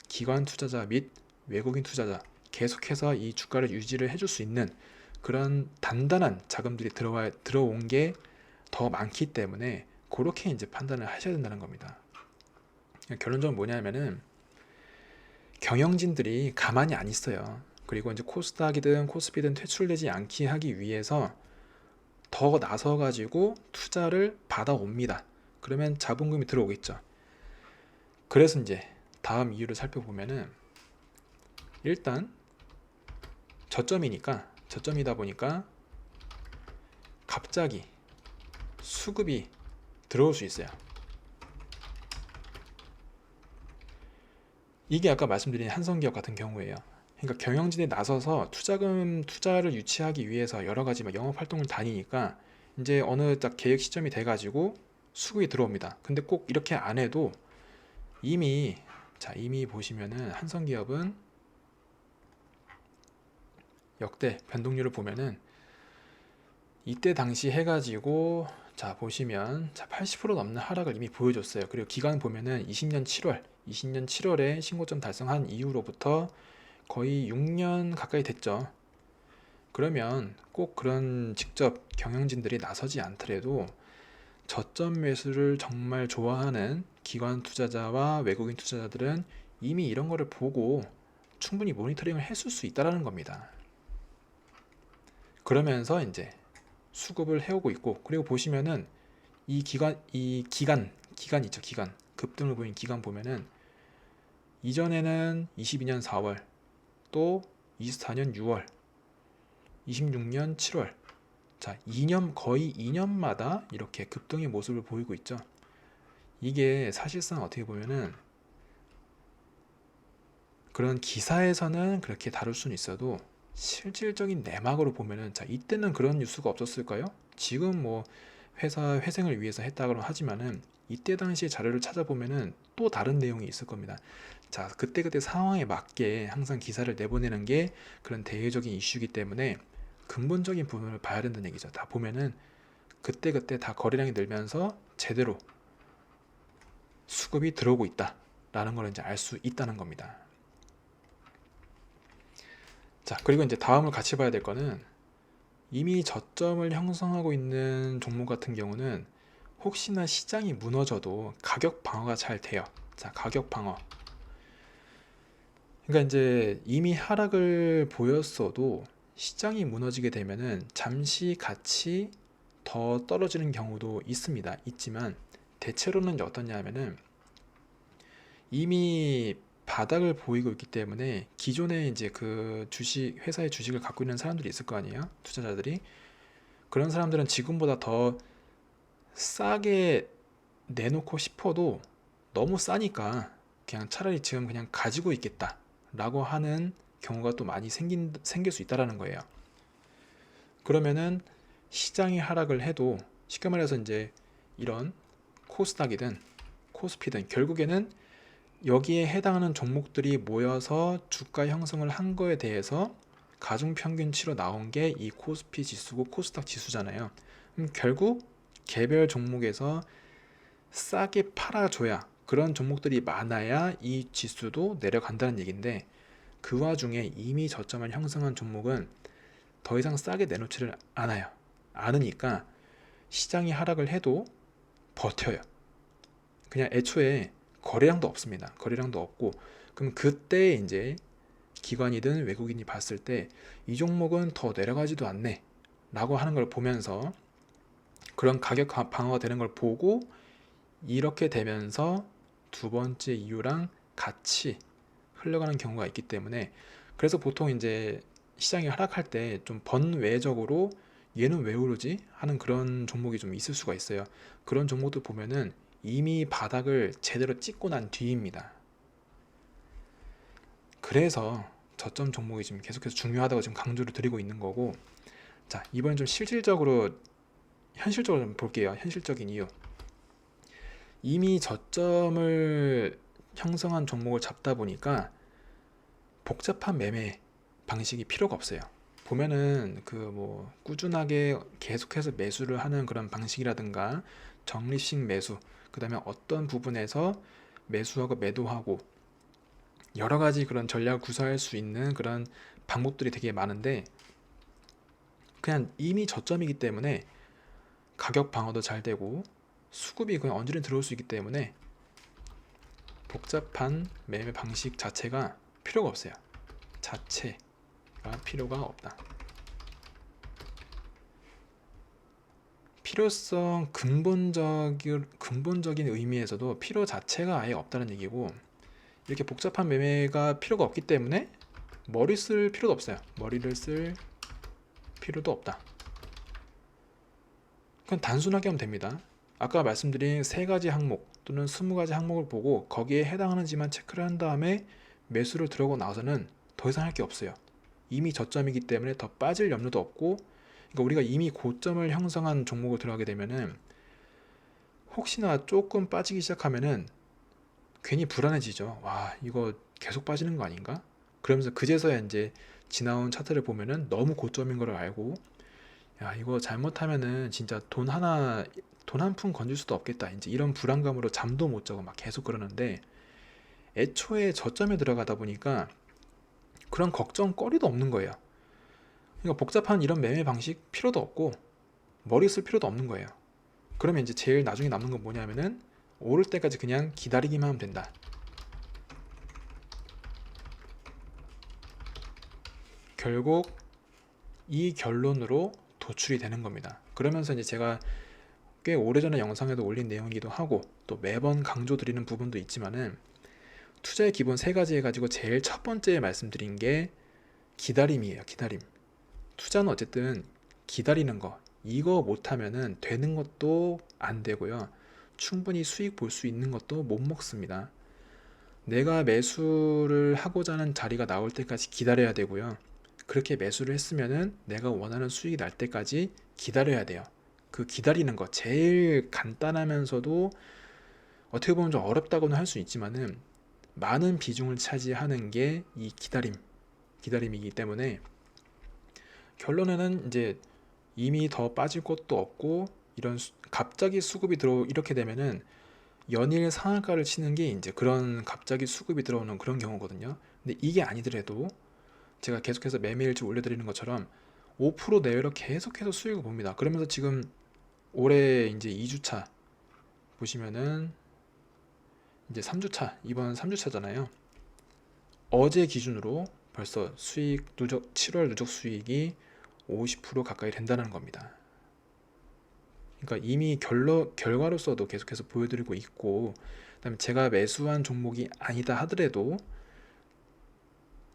기관 투자자 및 외국인 투자자 계속해서 이 주가를 유지를 해줄 수 있는 그런 단단한 자금들이 들어온 게 더 많기 때문에 그렇게 이제 판단을 하셔야 된다는 겁니다. 결론적으로 뭐냐면은 경영진들이 가만히 안 있어요. 그리고 이제 코스닥이든 코스피든 퇴출되지 않게 하기 위해서 더 나서 가지고 투자를 받아옵니다. 그러면 자본금이 들어오겠죠. 그래서 이제 다음 이유를 살펴보면은 일단 저점이다 보니까 갑자기 수급이 들어올 수 있어요. 이게 아까 말씀드린 한성기업 같은 경우예요. 그러니까 경영진이 나서서 투자를 유치하기 위해서 여러 가지 막 영업 활동을 다니니까 이제 어느 딱 계획 시점이 돼가지고 수급이 들어옵니다. 근데 꼭 이렇게 안 해도 이미 보시면은 한성기업은 역대 변동률을 보면은 이때 당시 해가지고 자 보시면 자 80% 넘는 하락을 이미 보여줬어요. 그리고 기간 보면은 20년 7월에 신고점 달성한 이후로부터 거의 6년 가까이 됐죠. 그러면 꼭 그런 직접 경영진들이 나서지 않더라도 저점 매수를 정말 좋아하는 기관 투자자와 외국인 투자자들은 이미 이런 거를 보고 충분히 모니터링을 했을 수 있다는 겁니다. 그러면서 이제 수급을 해오고 있고 그리고 보시면은 기간 있죠. 기간 급등을 보인 기간 보면은 이전에는 22년 4월 또 24년 6월 26년 7월 자 2년 거의 2년마다 이렇게 급등의 모습을 보이고 있죠. 이게 사실상 어떻게 보면은 그런 기사에서는 그렇게 다룰 수는 있어도 실질적인 내막으로 보면은 자 이때는 그런 뉴스가 없었을까요? 지금 뭐 회사 회생을 위해서 했다고 하지만은 이때 당시의 자료를 찾아보면은 또 다른 내용이 있을 겁니다. 자 그때그때 상황에 맞게 항상 기사를 내보내는 게 그런 대외적인 이슈이기 때문에 근본적인 부분을 봐야 된다는 얘기죠. 다 보면은 그때그때 다 거래량이 늘면서 제대로 수급이 들어오고 있다라는 걸 이제 알 수 있다는 겁니다. 자 그리고 이제 다음을 같이 봐야 될 거는 이미 저점을 형성하고 있는 종목 같은 경우는 혹시나 시장이 무너져도 가격 방어가 잘 돼요. 자 가격 방어 그러니까 이제 이미 하락을 보였어도 시장이 무너지게 되면은 잠시 같이 더 떨어지는 경우도 있지만 대체로는 이제 어떠냐 하면은 이미 바닥을 보이고 있기 때문에 기존에 이제 그 회사의 주식을 갖고 있는 사람들이 있을 거 아니에요? 투자자들이. 그런 사람들은 지금보다 더 싸게 내놓고 싶어도 너무 싸니까 그냥 차라리 지금 그냥 가지고 있겠다. 라고 하는 경우가 또 많이 생길 수 있다라는 거예요. 그러면은 시장이 하락을 해도 쉽게 말해서 이제 이런 코스닥이든 코스피든 결국에는 여기에 해당하는 종목들이 모여서 주가 형성을 한 거에 대해서 가중평균치로 나온 게 이 코스피 지수고 코스닥 지수잖아요. 결국 개별 종목에서 싸게 팔아줘야, 그런 종목들이 많아야 이 지수도 내려간다는 얘기인데, 그 와중에 이미 저점을 형성한 종목은 더 이상 싸게 내놓지를 않아요. 않으니까 시장이 하락을 해도 버텨요. 그냥 애초에 거래량도 없습니다. 거래량도 없고, 그럼 그때 이제 기관이든 외국인이 봤을 때 이 종목은 더 내려가지도 않네 라고 하는 걸 보면서, 그런 가격 방어가 되는 걸 보고 이렇게 되면서 두 번째 이유랑 같이 흘러가는 경우가 있기 때문에, 그래서 보통 이제 시장이 하락할 때 좀 번외적으로 얘는 왜 오르지 하는 그런 종목이 좀 있을 수가 있어요. 그런 종목들 보면은 이미 바닥을 제대로 찍고 난 뒤입니다. 그래서 저점 종목이 지금 계속해서 중요하다고 지금 강조를 드리고 있는 거고, 자, 이번엔 좀 실질적으로 현실적으로 좀 볼게요. 현실적인 이유. 이미 저점을 형성한 종목을 잡다 보니까 복잡한 매매 방식이 필요가 없어요. 보면은 그 뭐 꾸준하게 계속해서 매수를 하는 그런 방식이라든가 적립식 매수, 그 다음에 어떤 부분에서 매수하고 매도하고 여러 가지 그런 전략을 구사할 수 있는 그런 방법들이 되게 많은데, 그냥 이미 저점이기 때문에 가격 방어도 잘 되고 수급이 그냥 언제든 들어올 수 있기 때문에 복잡한 매매 방식 자체가 필요가 없어요. 자체가 필요가 없다. 필요성 근본적인 의미에서도 필요 자체가 아예 없다는 얘기고, 이렇게 복잡한 매매가 필요가 없기 때문에 머리 쓸 필요도 없어요. 머리를 쓸 필요도 없다. 그냥 단순하게 하면 됩니다. 아까 말씀드린 3가지 항목 또는 20가지 항목을 보고 거기에 해당하는지만 체크를 한 다음에 매수를 들어오고 나서는 더 이상 할 게 없어요. 이미 저점이기 때문에 더 빠질 염려도 없고, 그러니까 우리가 이미 고점을 형성한 종목을 들어가게 되면은 혹시나 조금 빠지기 시작하면은 괜히 불안해지죠. 와, 이거 계속 빠지는 거 아닌가? 그러면서 그제서야 이제 지나온 차트를 보면은 너무 고점인 걸 알고, 야, 이거 잘못하면은 진짜 돈 한 푼 건질 수도 없겠다, 이제 이런 불안감으로 잠도 못 자고 막 계속 그러는데, 애초에 저점에 들어가다 보니까 그런 걱정거리도 없는 거예요. 그러니까 복잡한 이런 매매 방식 필요도 없고 머리 쓸 필요도 없는 거예요. 그러면 이제 제일 나중에 남는 건 뭐냐면은 오를 때까지 그냥 기다리기만 하면 된다. 결국 이 결론으로 도출이 되는 겁니다. 그러면서 이제 제가 꽤 오래전에 영상에도 올린 내용이기도 하고 또 매번 강조드리는 부분도 있지만은, 투자의 기본 3가지 해가지고 제일 첫 번째 말씀드린 게 기다림이에요. 기다림. 투자는 어쨌든 기다리는 거, 이거 못하면은 되는 것도 안 되고요, 충분히 수익 볼 수 있는 것도 못 먹습니다. 내가 매수를 하고자 하는 자리가 나올 때까지 기다려야 되고요, 그렇게 매수를 했으면은 내가 원하는 수익이 날 때까지 기다려야 돼요. 그 기다리는 거 제일 간단하면서도 어떻게 보면 좀 어렵다고는 할 수 있지만은 많은 비중을 차지하는 게 이 기다림이기 때문에, 결론에는 이제 이미 더 빠질 것도 없고 이런 갑자기 수급이 이렇게 되면은 연일 상한가를 치는 게 이제 그런 갑자기 수급이 들어오는 그런 경우거든요. 근데 이게 아니더라도 제가 계속해서 매매일지 올려드리는 것처럼 5% 내외로 계속해서 수익을 봅니다. 그러면서 지금 올해 이제 2주차 보시면은 이제 3주차, 이번 3주차잖아요. 어제 기준으로 벌써 수익 7월 누적 수익이 50% 가까이 된다는 겁니다. 그러니까 이미 결과로서도 계속해서 보여드리고 있고, 그다음에 제가 매수한 종목이 아니다 하더라도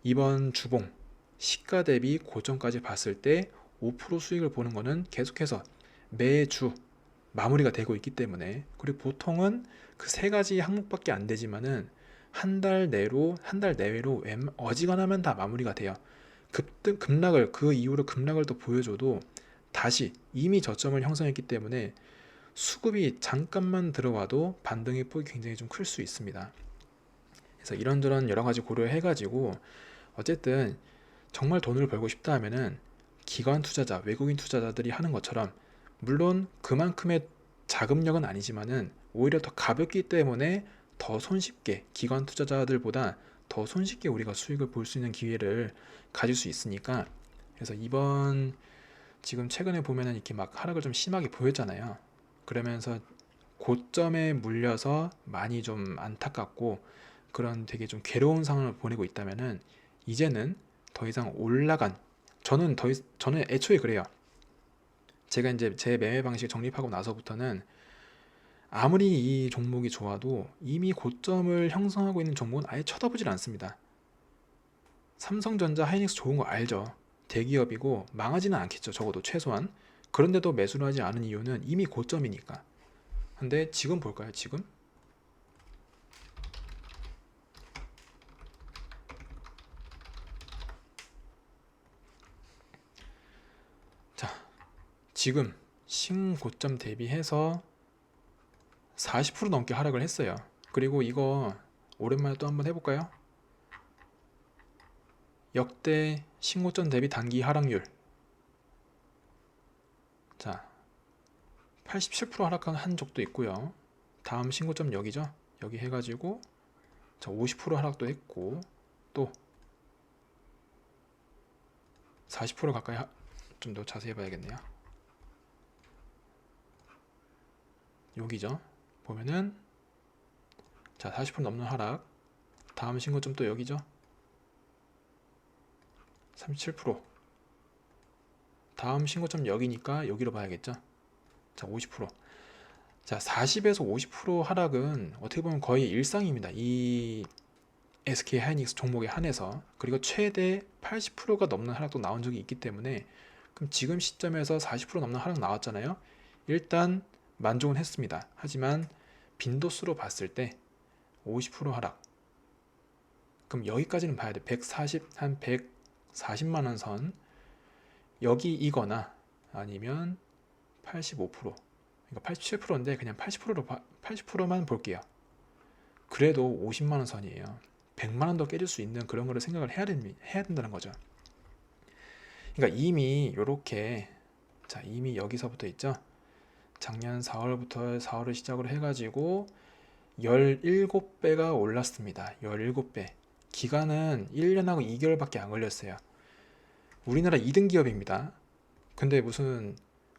이번 주봉 시가 대비 고점까지 봤을 때 5% 수익을 보는 거는 계속해서 매주 마무리가 되고 있기 때문에, 그리고 보통은 그 3가지 항목밖에 안 되지만은 한 달 내외로 어지간하면 다 마무리가 돼요. 급락을 그 이후로 급락을 또 보여줘도 다시 이미 저점을 형성했기 때문에 수급이 잠깐만 들어와도 반등의 폭이 굉장히 좀 클 수 있습니다. 그래서 이런저런 여러 가지 고려해 가지고 어쨌든 정말 돈을 벌고 싶다 하면은 기관 투자자, 외국인 투자자들이 하는 것처럼, 물론 그만큼의 자금력은 아니지만은 오히려 더 가볍기 때문에 더 손쉽게, 기관 투자자들보다 더 손쉽게 우리가 수익을 볼 수 있는 기회를 가질 수 있으니까. 그래서 이번 지금 최근에 보면은 이렇게 막 하락을 좀 심하게 보였잖아요. 그러면서 고점에 물려서 많이 좀 안타깝고 그런 되게 좀 괴로운 상황을 보내고 있다면은, 이제는 더 이상 올라간, 저는 애초에 그래요. 제가 이제 제 매매 방식 정립하고 나서부터는 아무리 이 종목이 좋아도 이미 고점을 형성하고 있는 종목은 아예 쳐다보질 않습니다. 삼성전자, 하이닉스 좋은 거 알죠? 대기업이고 망하지는 않겠죠, 적어도 최소한. 그런데도 매수를 하지 않은 이유는 이미 고점이니까. 근데 지금 볼까요? 지금 자, 지금 신고점 대비해서 40% 넘게 하락을 했어요. 그리고 이거 오랜만에 또 한번 해볼까요? 역대 신고점 대비 단기 하락률. 자, 87% 하락한 적도 있고요. 다음 신고점 여기죠? 여기 해가지고 50% 하락도 했고, 또 40% 가까이 좀 더 자세히 봐야겠네요. 여기죠? 보면은 자, 40% 넘는 하락. 다음 신고점 또 여기죠? 37%. 다음 신고점 여기니까 여기로 봐야겠죠? 자, 50%. 자, 40에서 50% 하락은 어떻게 보면 거의 일상입니다. 이 SK 하이닉스 종목에 한해서. 그리고 최대 80%가 넘는 하락도 나온 적이 있기 때문에, 그럼 지금 시점에서 40% 넘는 하락 나왔잖아요. 일단 만족은 했습니다. 하지만 빈도수로 봤을 때 50% 하락. 그럼 여기까지는 봐야 돼. 140만 원 선. 여기이거나 아니면 85%. 그러니까 87%인데 그냥 80%만 볼게요. 그래도 50만 원 선이에요. 100만 원 더 깨질 수 있는 그런 거를 생각을 해야 된다는 거죠. 그러니까 이미 요렇게, 자, 이미 여기서부터 있죠. 작년 4월을 시작으로 해가지고 17배가 올랐습니다. 17배. 기간은 1년하고 2개월밖에 안 걸렸어요. 우리나라 2등 기업입니다. 근데 무슨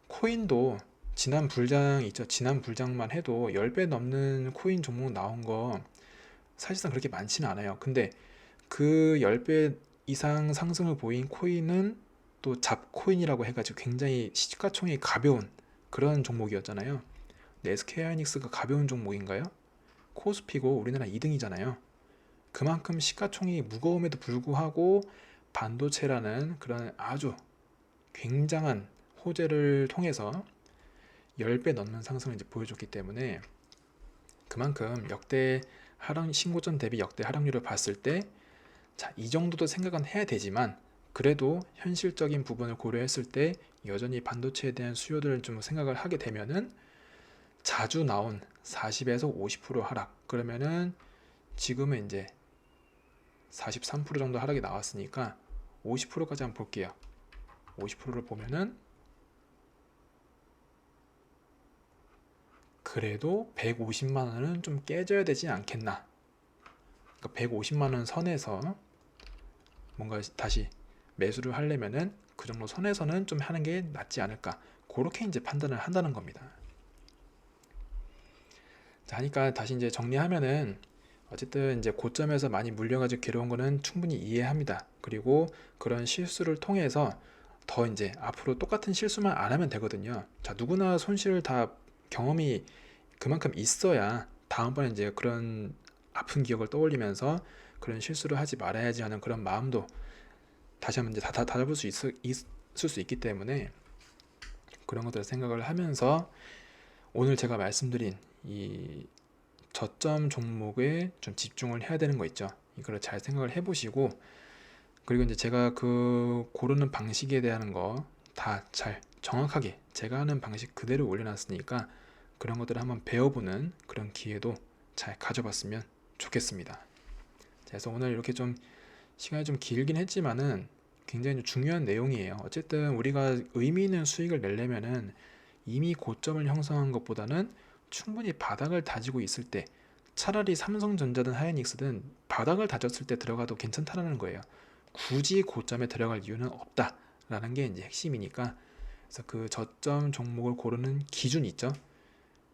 코인도 지난 불장 있죠. 지난 불장만 해도 10배 넘는 코인 종목 나온 거 사실상 그렇게 많지는 않아요. 근데 그 10배 이상 상승을 보인 코인은 또 잡코인이라고 해가지고 굉장히 시가총액이 가벼운 그런 종목이었잖아요. 근데 SK 하이닉스가 가벼운 종목인가요? 코스피고 우리나라 2등이잖아요. 그만큼 시가총액이 무거움에도 불구하고 반도체라는 그런 아주 굉장한 호재를 통해서 10배 넘는 상승을 이제 보여줬기 때문에, 그만큼 역대 하락 신고점 대비 역대 하락률을 봤을 때, 자, 이 정도도 생각은 해야 되지만 그래도 현실적인 부분을 고려했을 때 여전히 반도체에 대한 수요들을 좀 생각을 하게 되면은, 자주 나온 40에서 50% 하락, 그러면은 지금은 이제 43% 정도 하락이 나왔으니까 50%까지 한번 볼게요. 50%를 보면은 그래도 150만 원은 좀 깨져야 되지 않겠나. 그러니까 150만 원 선에서 뭔가 다시 매수를 하려면은 그 정도 선에서는 좀 하는 게 낫지 않을까. 그렇게 이제 판단을 한다는 겁니다. 자, 하니까 다시 이제 정리하면은, 어쨌든 이제 고점에서 많이 물려가지고 괴로운 거는 충분히 이해합니다. 그리고 그런 실수를 통해서 더 이제 앞으로 똑같은 실수만 안 하면 되거든요. 자, 누구나 손실을 다 경험이 그만큼 있어야 다음번에 이제 그런 아픈 기억을 떠올리면서 그런 실수를 하지 말아야지 하는 그런 마음도 다시 한번 이제 다 잡을 수 있을 수 있기 때문에, 그런 것들을 생각을 하면서 오늘 제가 말씀드린 이 저점 종목에 좀 집중을 해야 되는 거 있죠. 이거를 잘 생각을 해보시고, 그리고 이제 제가 그 고르는 방식에 대한 거 다 잘 정확하게 제가 하는 방식 그대로 올려놨으니까 그런 것들을 한번 배워보는 그런 기회도 잘 가져봤으면 좋겠습니다. 그래서 오늘 이렇게 좀 시간이 좀 길긴 했지만은 굉장히 중요한 내용이에요. 어쨌든 우리가 의미 있는 수익을 내려면은 이미 고점을 형성한 것보다는 충분히 바닥을 다지고 있을 때, 차라리 삼성전자든 하이닉스든 바닥을 다졌을 때 들어가도 괜찮다라는 거예요. 굳이 고점에 들어갈 이유는 없다라는 게 이제 핵심이니까. 그래서 그 저점 종목을 고르는 기준 있죠.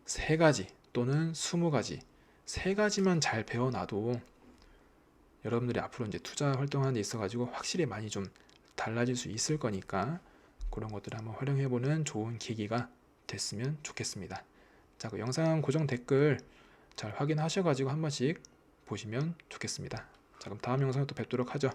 세 가지 또는 20가지, 세 가지만 잘 배워놔도 여러분들이 앞으로 이제 투자 활동하는 데 있어가지고 확실히 많이 좀 달라질 수 있을 거니까 그런 것들을 한번 활용해보는 좋은 계기가 됐으면 좋겠습니다. 자, 그 영상 고정 댓글 잘 확인하셔가지고 한 번씩 보시면 좋겠습니다. 자, 그럼 다음 영상에 또 뵙도록 하죠.